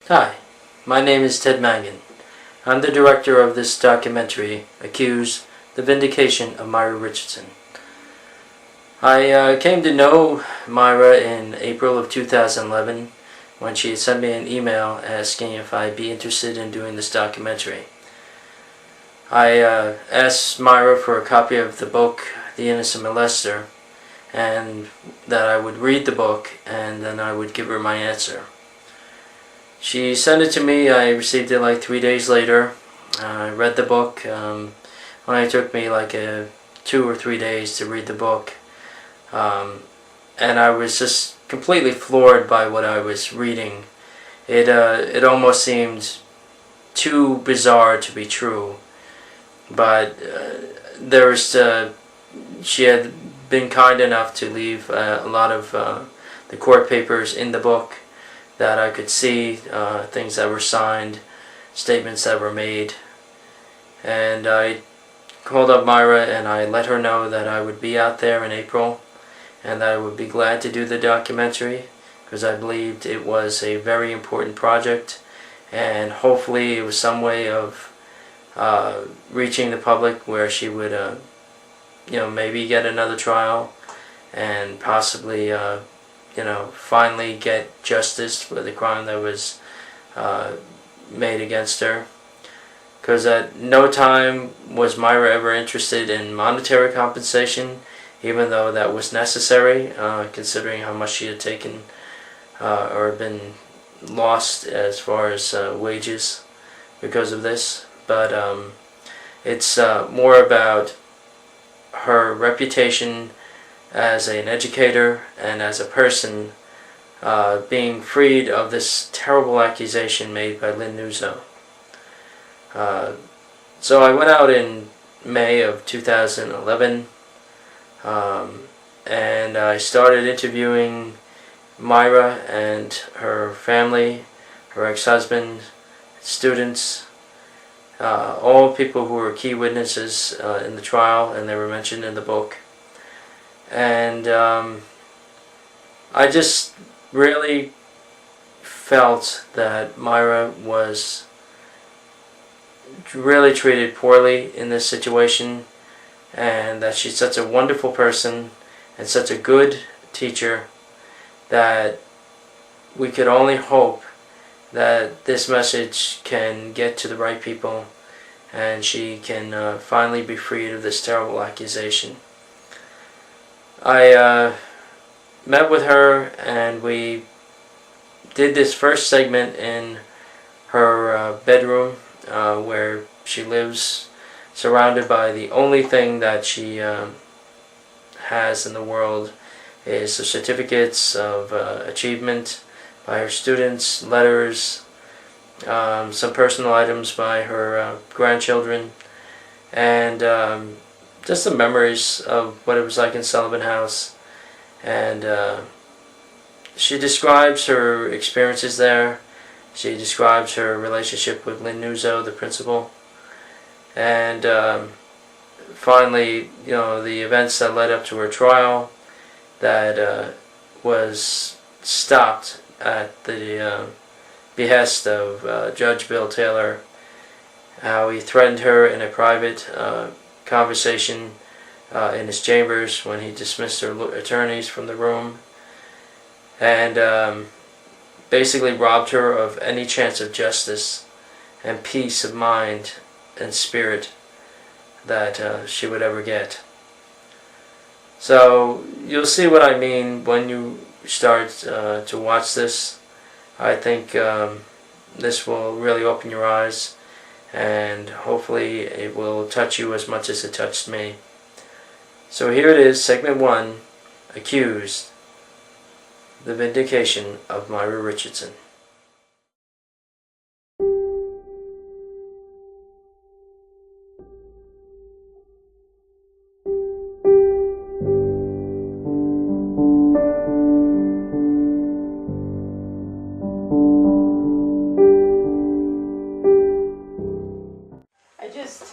Hi, my name is Ted Mangan. I'm the director of this documentary, Accused, The Vindication of Myra Richardson. I came to know Myra in April of 2011 when she had sent me an email asking if I'd be interested in doing this documentary. I asked Myra for a copy of the book, The Innocent Molester, and that I would read the book and then I would give her my answer. She sent it to me. I received it like 3 days later. I read the book. Only took me like 2 or 3 days to read the book. And I was just completely floored by what I was reading. It almost seemed too bizarre to be true. But she had been kind enough to leave a lot of the court papers in the book that I could see, things that were signed, statements that were made. And I called up Myra and I let her know that I would be out there in April and that I would be glad to do the documentary because I believed it was a very important project and hopefully it was some way of reaching the public where she would maybe get another trial and possibly finally get justice for the crime that was made against her. Because at no time was Myra ever interested in monetary compensation, even though that was necessary, considering how much she had taken or been lost as far as wages because of this. But it's more about her reputation as an educator and as a person being freed of this terrible accusation made by Lynn Nuzzo. So I went out in May of 2011 and I started interviewing Myra and her family, her ex-husband, students, all people who were key witnesses in the trial, and they were mentioned in the book. And I just really felt that Myra was really treated poorly in this situation and that she's such a wonderful person and such a good teacher that we could only hope that this message can get to the right people and she can finally be freed of this terrible accusation. I met with her and we did this first segment in her bedroom where she lives, surrounded by the only thing that she has in the world is the certificates of achievement by her students, letters, some personal items by her grandchildren, and just the memories of what it was like in Sullivan House. And she describes her experiences there. She describes her relationship with Lynn Nuzzo, the principal. And finally, the events that led up to her trial that was stopped at the behest of Judge Bill Taylor, how he threatened her in a private conversation in his chambers when he dismissed her attorneys from the room and basically robbed her of any chance of justice and peace of mind and spirit that she would ever get. So you'll see what I mean when you start to watch this. I think this will really open your eyes and hopefully it will touch you as much as it touched me. So here it is, segment 1, Accused, the Vindication of Myra Richardson. I just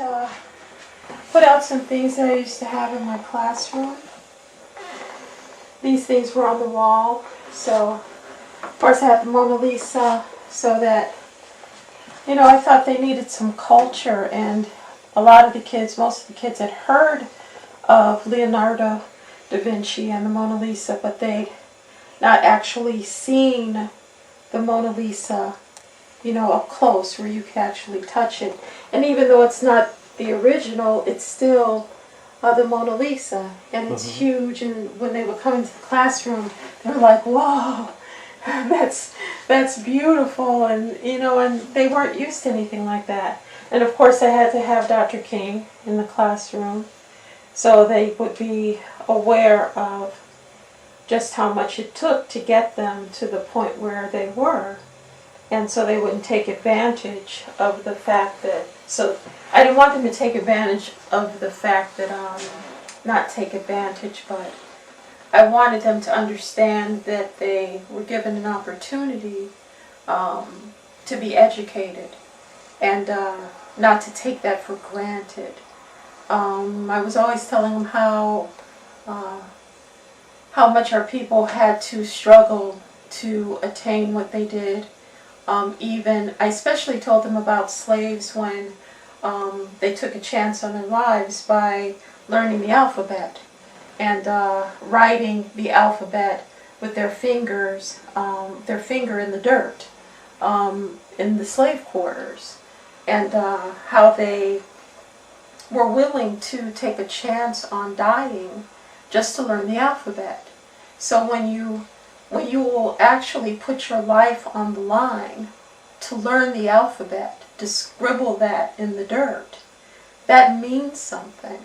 put out some things that I used to have in my classroom. These things were on the wall, so of course I have the Mona Lisa so that, I thought they needed some culture, and a lot of the kids, most of the kids had heard of Leonardo da Vinci and the Mona Lisa, but they'd not actually seen the Mona Lisa, up close where you could actually touch it. And even though it's not the original, it's still the Mona Lisa, and it's huge. And when they would come into the classroom, they were like, "Whoa, that's beautiful," and and they weren't used to anything like that. And of course, I had to have Dr. King in the classroom, so they would be aware of just how much it took to get them to the point where they were. And so they wouldn't take advantage of the fact that, so I didn't want them to take advantage of the fact that, not take advantage, but I wanted them to understand that they were given an opportunity to be educated, and not to take that for granted. I was always telling them how much our people had to struggle to attain what they did. I especially told them about slaves when they took a chance on their lives by learning the alphabet and writing the alphabet with their fingers, their finger in the dirt, in the slave quarters, and how they were willing to take a chance on dying just to learn the alphabet. So when you will actually put your life on the line to learn the alphabet, to scribble that in the dirt, that means something.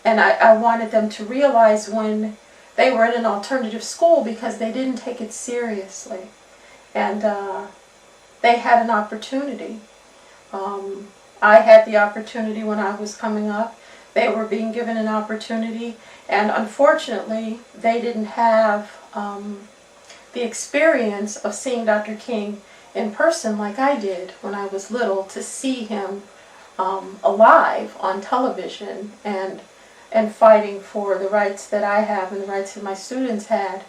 And I wanted them to realize when they were in an alternative school, because they didn't take it seriously, and they had an opportunity. I had the opportunity when I was coming up. They were being given an opportunity, and unfortunately they didn't have the experience of seeing Dr. King in person like I did when I was little, to see him alive on television and fighting for the rights that I have and the rights that my students had.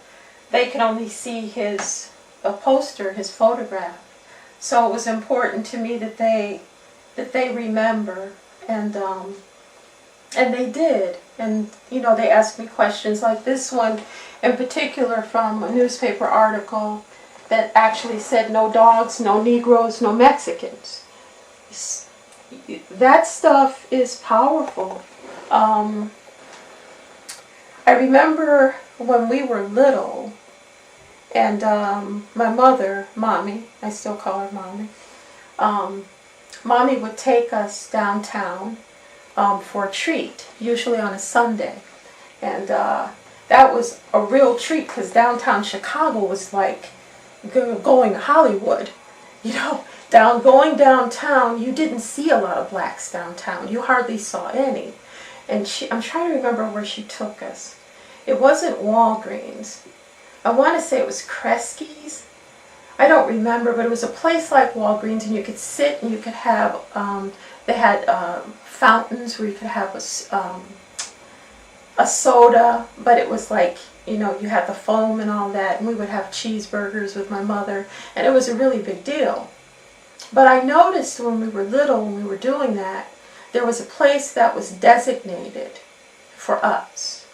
They could only see his poster, his photograph. So it was important to me that they remember, and they did. And they asked me questions like this one in particular, from a newspaper article that actually said no dogs, no Negroes, no Mexicans. That stuff is powerful. I remember when we were little, and my mother, Mommy, I still call her Mommy, Mommy would take us downtown for a treat, usually on a Sunday. And that was a real treat, because downtown Chicago was like going to Hollywood. Going downtown, you didn't see a lot of blacks downtown. You hardly saw any. And I'm trying to remember where she took us. It wasn't Walgreens. I want to say it was Kresge's. I don't remember, but it was a place like Walgreens, and you could sit and you could have, they had fountains where you could have a soda, but it was like, you had the foam and all that, and we would have cheeseburgers with my mother, and it was a really big deal. But I noticed when we were little, when we were doing that, there was a place that was designated for us,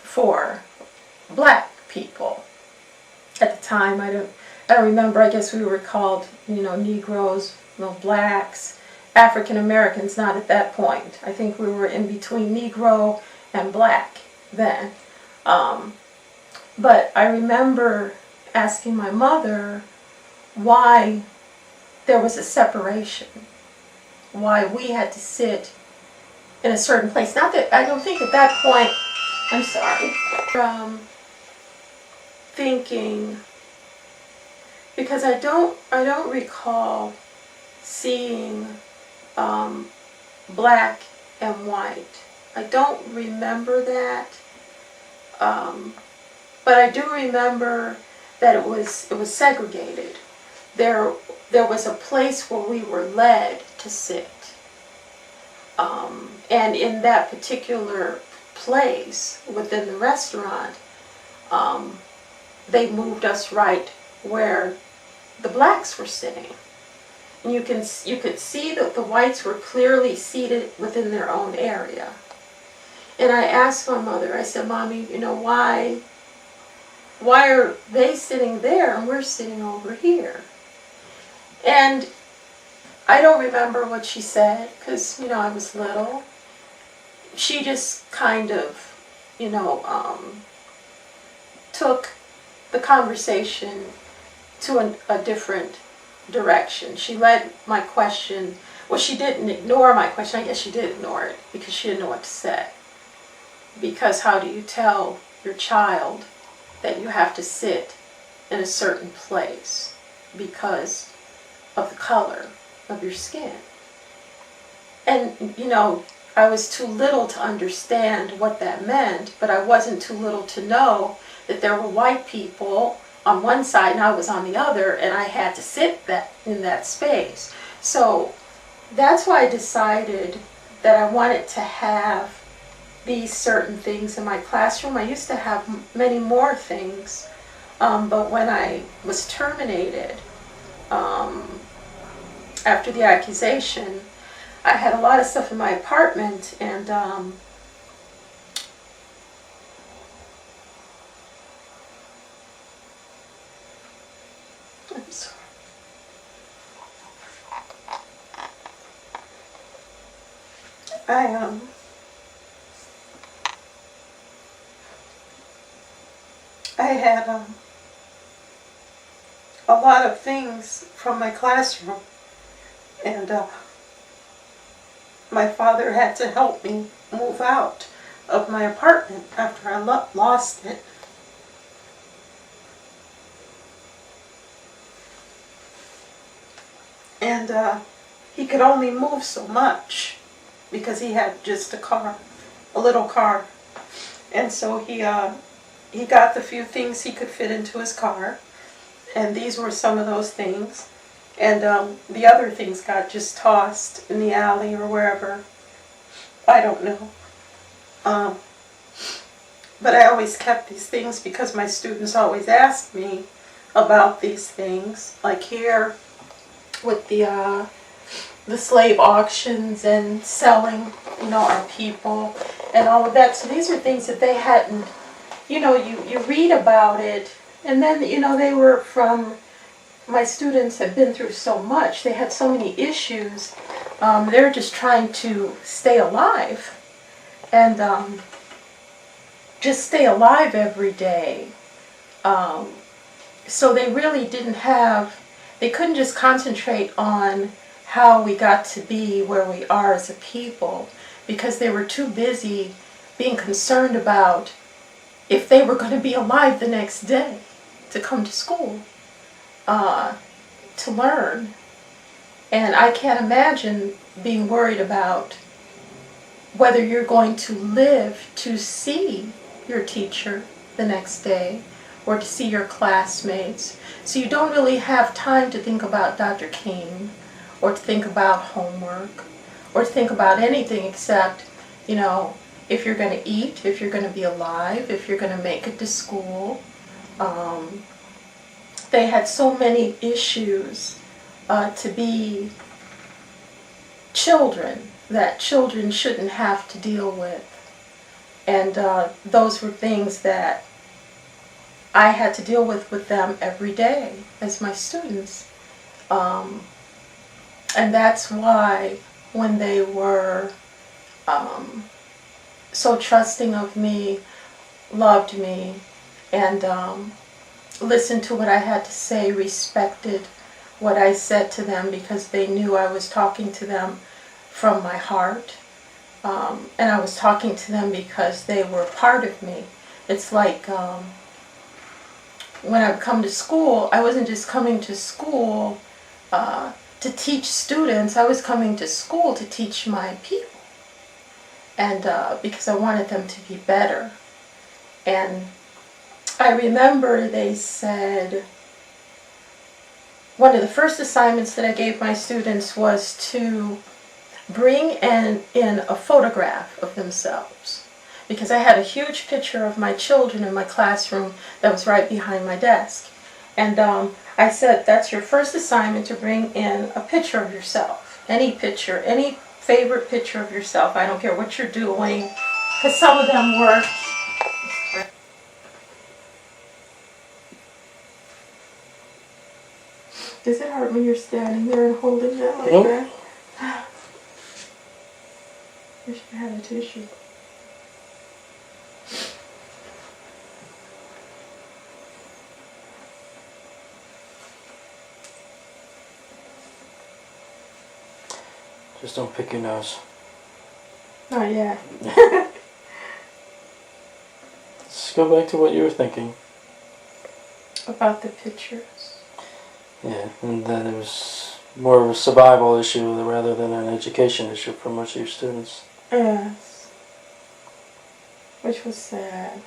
for black people. At the time, I don't remember, I guess we were called, Negroes, blacks, African Americans, not at that point. I think we were in between Negro and black then. But I remember asking my mother why there was a separation, why we had to sit in a certain place. Not that, I don't think at that point, I'm sorry, thinking, because I don't recall seeing black and white. I don't remember that, but I do remember that it was segregated. There was a place where we were led to sit, and in that particular place within the restaurant, they moved us right where the blacks were sitting. And you could see that the whites were clearly seated within their own area. And I asked my mother, I said, Mommy, why are they sitting there and we're sitting over here? And I don't remember what she said because, I was little. She just kind of, took the conversation to a different direction. She led my question, well, she didn't ignore my question. I guess she did ignore it because she didn't know what to say. Because how do you tell your child that you have to sit in a certain place because of the color of your skin? And, I was too little to understand what that meant, but I wasn't too little to know that there were white people on one side and I was on the other, and I had to sit in that space. So that's why I decided that I wanted to have these certain things in my classroom. I used to have many more things, but when I was terminated after the accusation, I had a lot of stuff in my apartment, and I'm sorry. I had a lot of things from my classroom, and my father had to help me move out of my apartment after I lost it. And he could only move so much because he had just a little car. And so he got the few things he could fit into his car, and these were some of those things. And the other things got just tossed in the alley or wherever. I don't know. But I always kept these things because my students always asked me about these things. Like here with the slave auctions and selling, our people and all of that. So these are things that they hadn't, you read about it, and then, they were from... My students had been through so much. They had so many issues. They're just trying to stay alive and just stay alive every day. So they really they couldn't just concentrate on how we got to be where we are as a people, because they were too busy being concerned about if they were going to be alive the next day to come to school. To learn. And I can't imagine being worried about whether you're going to live to see your teacher the next day or to see your classmates. So you don't really have time to think about Dr. King or to think about homework or to think about anything except, if you're going to eat, if you're going to be alive, if you're going to make it to school. They had so many issues to be children that children shouldn't have to deal with. And those were things that I had to deal with them every day as my students. And that's why when they were so trusting of me, loved me, and listened to what I had to say, respected what I said to them because they knew I was talking to them from my heart. And I was talking to them because they were part of me. It's like when I would come to school, I wasn't just coming to school to teach students. I was coming to school to teach my people. And because I wanted them to be better. And I remember they said, one of the first assignments that I gave my students was to bring in a photograph of themselves. Because I had a huge picture of my children in my classroom that was right behind my desk. And I said, that's your first assignment, to bring in a picture of yourself. Any picture, any favorite picture of yourself. I don't care what you're doing, because some of them were... Does it hurt when you're standing there and holding that like that? Wish I had a tissue. Just don't pick your nose. Oh, yeah. Let's go back to what you were thinking. About the pictures. Yeah, and then it was more of a survival issue rather than an education issue for most of your students. Yes. Which was sad.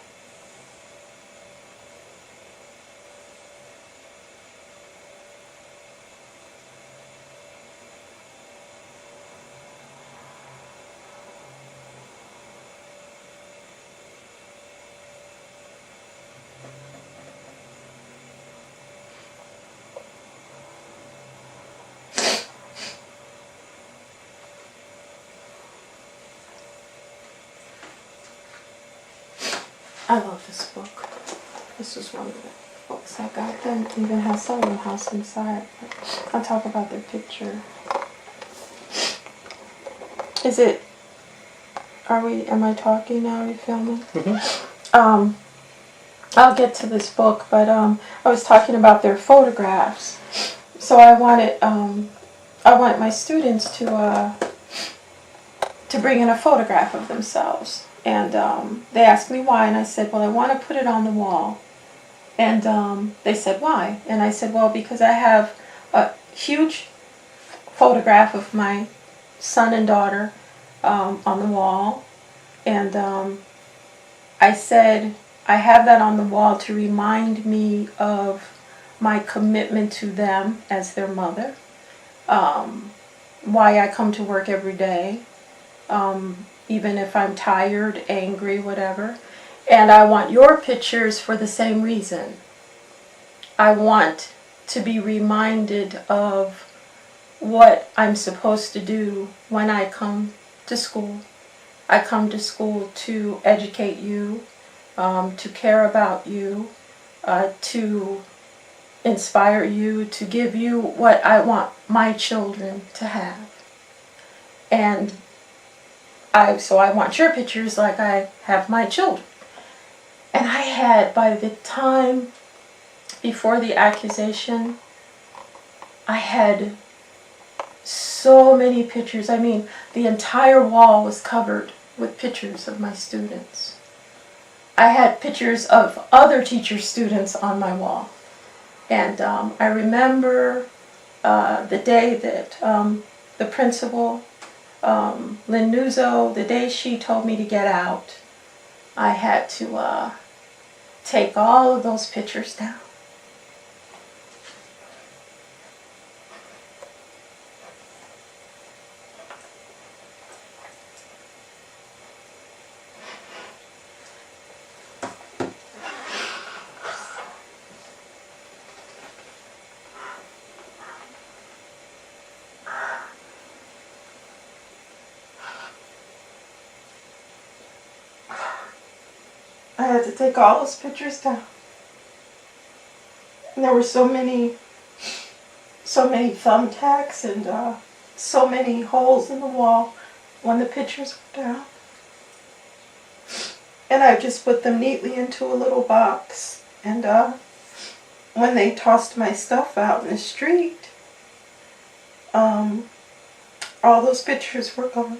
I love this book. This was one of the books I got. Then even has Solemn House inside. I'll talk about their picture. Is it? Am I talking now? Are you filming? Mm-hmm. I'll get to this book, but I was talking about their photographs. So I wanted my students to bring in a photograph of themselves. And they asked me why, and I said, well, I want to put it on the wall. And they said, why? And I said, well, because I have a huge photograph of my son and daughter on the wall. And I said, I have that on the wall to remind me of my commitment to them as their mother, why I come to work every day, even if I'm tired, angry, whatever. And I want your pictures for the same reason. I want to be reminded of what I'm supposed to do when I come to school. I come to school to educate you, to care about you, to inspire you, to give you what I want my children to have. And so I want your pictures like I have my children. And I had, by the time before the accusation, I had so many pictures. I mean, the entire wall was covered with pictures of my students. I had pictures of other teachers' students on my wall. And I remember the day that the principal, Lynn Nuzzo, the day she told me to get out, I had to take all of those pictures down. I had to take all those pictures down. And there were so many thumbtacks and so many holes in the wall when the pictures were down. And I just put them neatly into a little box. And when they tossed my stuff out in the street, all those pictures were gone.